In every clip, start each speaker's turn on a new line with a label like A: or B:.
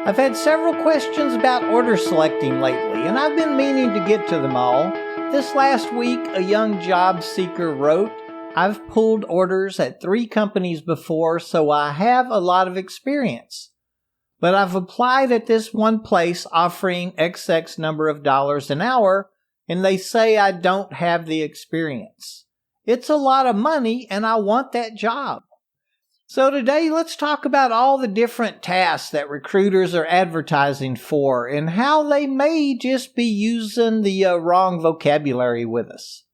A: I've had several questions about order selecting lately, and I've been meaning to get to them all. This last week, a young job seeker wrote, "I've pulled orders at 3 companies before, so I have a lot of experience. But I've applied at this one place offering XX number of dollars an hour, and they say I don't have the experience. It's a lot of money, and I want that job." So today, let's talk about all the different tasks that recruiters are advertising for and how they may just be using the wrong vocabulary with us.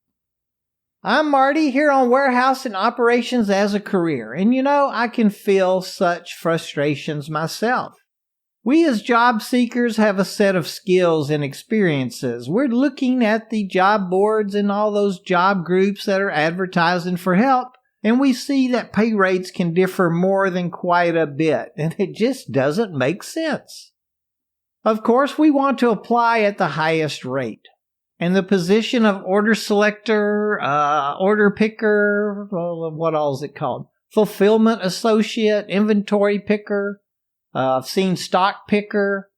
A: I'm Marty, here on Warehouse and Operations as a Career, and I can feel such frustrations myself. We as job seekers have a set of skills and experiences. We're looking at the job boards and all those job groups that are advertising for help, and we see that pay rates can differ more than quite a bit, and it just doesn't make sense. Of course, we want to apply at the highest rate. And the position of order selector, order picker, what all is it called? Fulfillment associate, inventory picker, I've seen stock picker,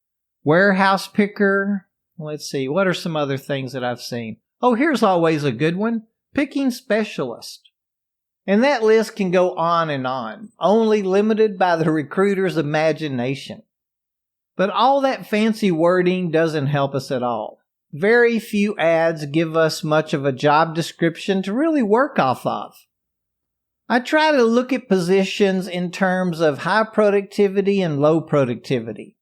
A: warehouse picker. Let's see, what are some other things that I've seen? Oh, here's always a good one, picking specialist. And that list can go on, only limited by the recruiter's imagination. But all that fancy wording doesn't help us at all. Very few ads give us much of a job description to really work off of. I try to look at positions in terms of high productivity and low productivity.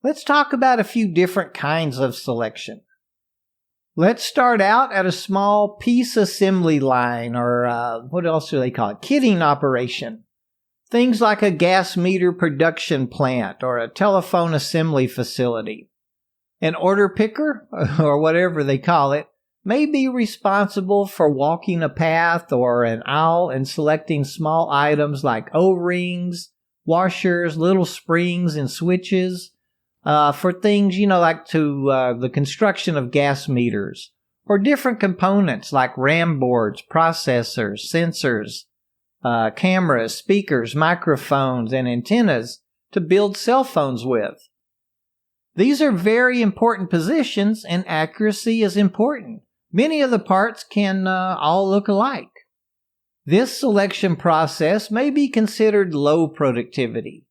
A: Let's talk about a few different kinds of selection. Let's start out at a small piece assembly line, or what else do they call it? Kitting operation. Things like a gas meter production plant or a telephone assembly facility. An order picker, or whatever they call it, may be responsible for walking a path or an aisle and selecting small items like O-rings, washers, little springs, and switches. For things, like the construction of gas meters, or different components like RAM boards, processors, sensors, cameras, speakers, microphones, and antennas to build cell phones with. These are very important positions, and accuracy is important. Many of the parts can all look alike. This selection process may be considered low productivity.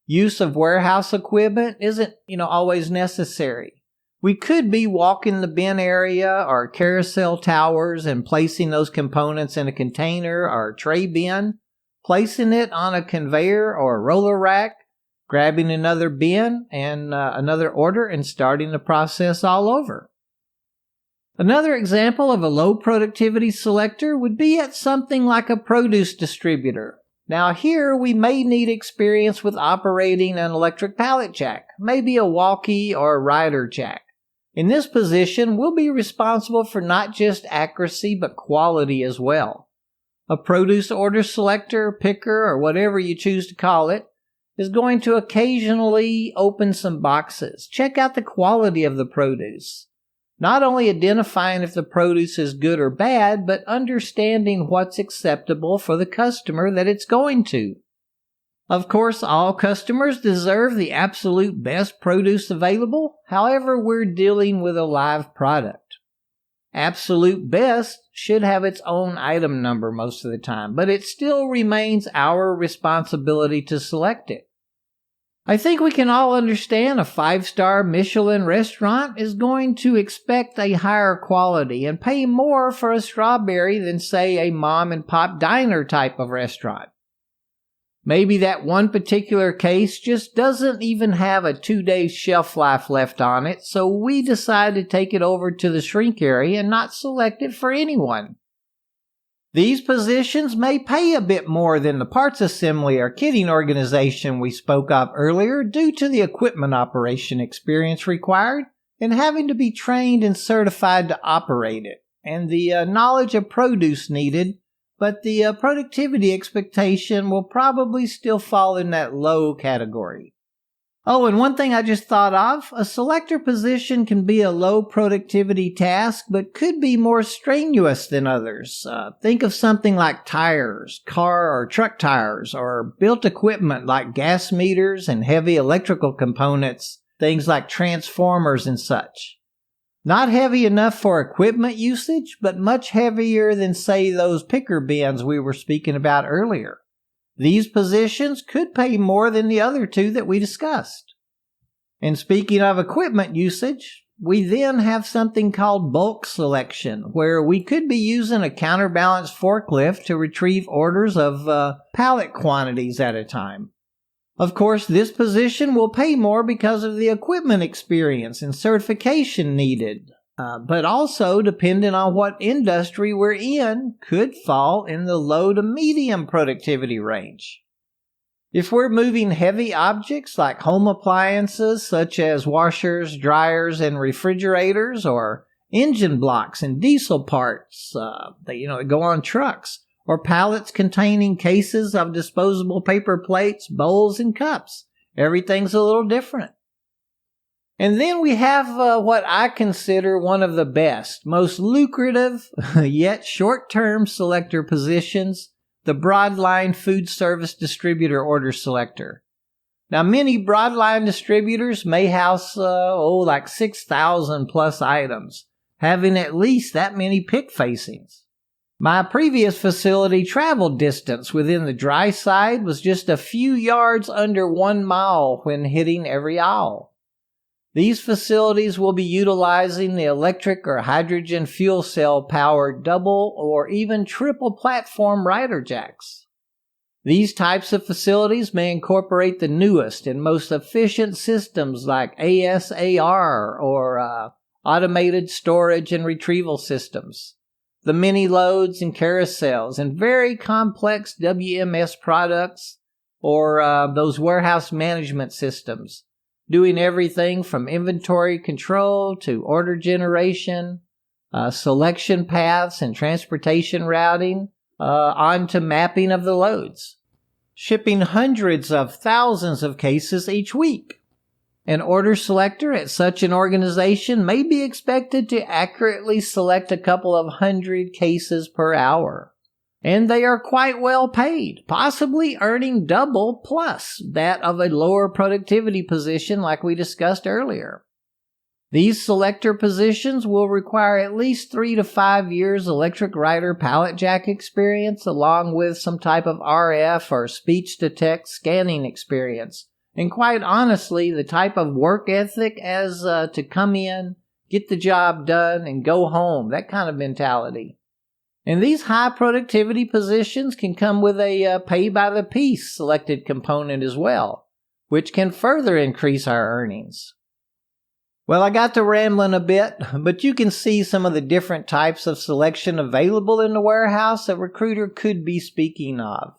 A: Use of warehouse equipment isn't, always necessary. We could be walking the bin area or carousel towers and placing those components in a container or tray bin, placing it on a conveyor or a roller rack, grabbing another bin and another order and starting the process all over. Another example of a low productivity selector would be at something like a produce distributor. Now here we may need experience with operating an electric pallet jack, maybe a walkie or a rider jack. In this position, we'll be responsible for not just accuracy but quality as well. A produce order selector, picker, or whatever you choose to call it, is going to occasionally open some boxes, check out the quality of the produce. Not only identifying if the produce is good or bad, but understanding what's acceptable for the customer that it's going to. Of course, all customers deserve the absolute best produce available. However, we're dealing with a live product. Absolute best should have its own item number most of the time, but it still remains our responsibility to select it. I think we can all understand a 5-star Michelin restaurant is going to expect a higher quality and pay more for a strawberry than, say, a mom-and-pop diner type of restaurant. Maybe that one particular case just doesn't even have a 2-day shelf life left on it, so we decide to take it over to the shrink area and not select it for anyone. These positions may pay a bit more than the parts assembly or kitting organization we spoke of earlier due to the equipment operation experience required and having to be trained and certified to operate it, and the knowledge of produce needed, but the productivity expectation will probably still fall in that low category. Oh, and one thing I just thought of, a selector position can be a low productivity task, but could be more strenuous than others. Think of something like tires, car or truck tires, or built equipment like gas meters and heavy electrical components, things like transformers and such. Not heavy enough for equipment usage, but much heavier than, say, those picker bins we were speaking about earlier. These positions could pay more than the other two that we discussed. And speaking of equipment usage, we then have something called bulk selection, where we could be using a counterbalanced forklift to retrieve orders of pallet quantities at a time. Of course, this position will pay more because of the equipment experience and certification needed. But also, depending on what industry we're in, could fall in the low to medium productivity range. If we're moving heavy objects like home appliances such as washers, dryers, and refrigerators, or engine blocks and diesel parts that go on trucks, or pallets containing cases of disposable paper plates, bowls, and cups, everything's a little different. And then we have what I consider one of the best, most lucrative, yet short-term selector positions, the broadline food service distributor order selector. Now, many broadline distributors may house, like 6,000 plus items, having at least that many pick facings. My previous facility travel distance within the dry side was just a few yards under 1 mile when hitting every aisle. These facilities will be utilizing the electric or hydrogen fuel cell powered double or even triple platform rider jacks. These types of facilities may incorporate the newest and most efficient systems like ASAR or automated storage and retrieval systems, the mini loads and carousels, and very complex WMS products or those warehouse management systems, doing everything from inventory control to order generation, selection paths and transportation routing, on to mapping of the loads. Shipping hundreds of thousands of cases each week. An order selector at such an organization may be expected to accurately select a couple of hundred cases per hour. And they are quite well paid, possibly earning double plus that of a lower productivity position like we discussed earlier. These selector positions will require at least 3 to 5 years electric rider pallet jack experience along with some type of RF or speech-to-text scanning experience. And quite honestly, the type of work ethic as to come in, get the job done, and go home, that kind of mentality. And these high productivity positions can come with a pay-by-the-piece selected component as well, which can further increase our earnings. Well, I got to rambling a bit, but you can see some of the different types of selection available in the warehouse a recruiter could be speaking of.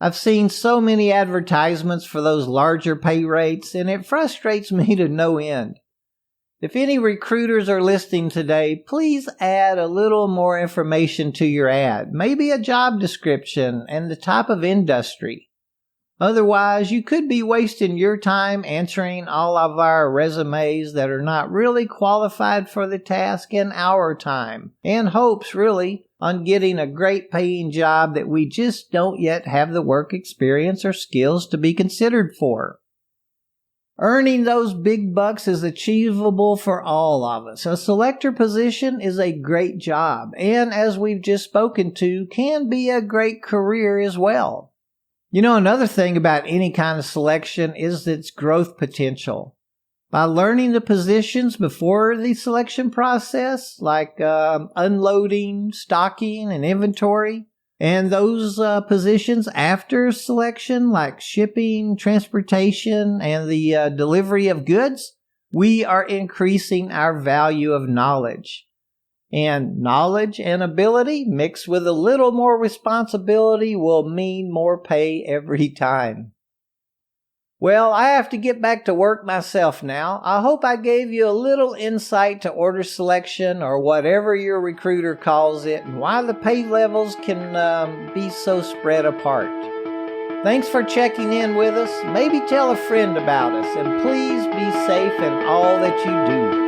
A: I've seen so many advertisements for those larger pay rates, and it frustrates me to no end. If any recruiters are listening today, please add a little more information to your ad, maybe a job description and the type of industry. Otherwise, you could be wasting your time answering all of our resumes that are not really qualified for the task in our time, and hopes, really, on getting a great paying job that we just don't yet have the work experience or skills to be considered for. Earning those big bucks is achievable for all of us. A selector position is a great job, and as we've just spoken to, can be a great career as well. Another thing about any kind of selection is its growth potential. By learning the positions before the selection process, like unloading, stocking, and inventory, and those positions after selection, like shipping, transportation, and the delivery of goods, we are increasing our value of knowledge. And knowledge and ability mixed with a little more responsibility will mean more pay every time. Well, I have to get back to work myself now. I hope I gave you a little insight to order selection or whatever your recruiter calls it and why the pay levels can be so spread apart. Thanks for checking in with us. Maybe tell a friend about us, and please be safe in all that you do.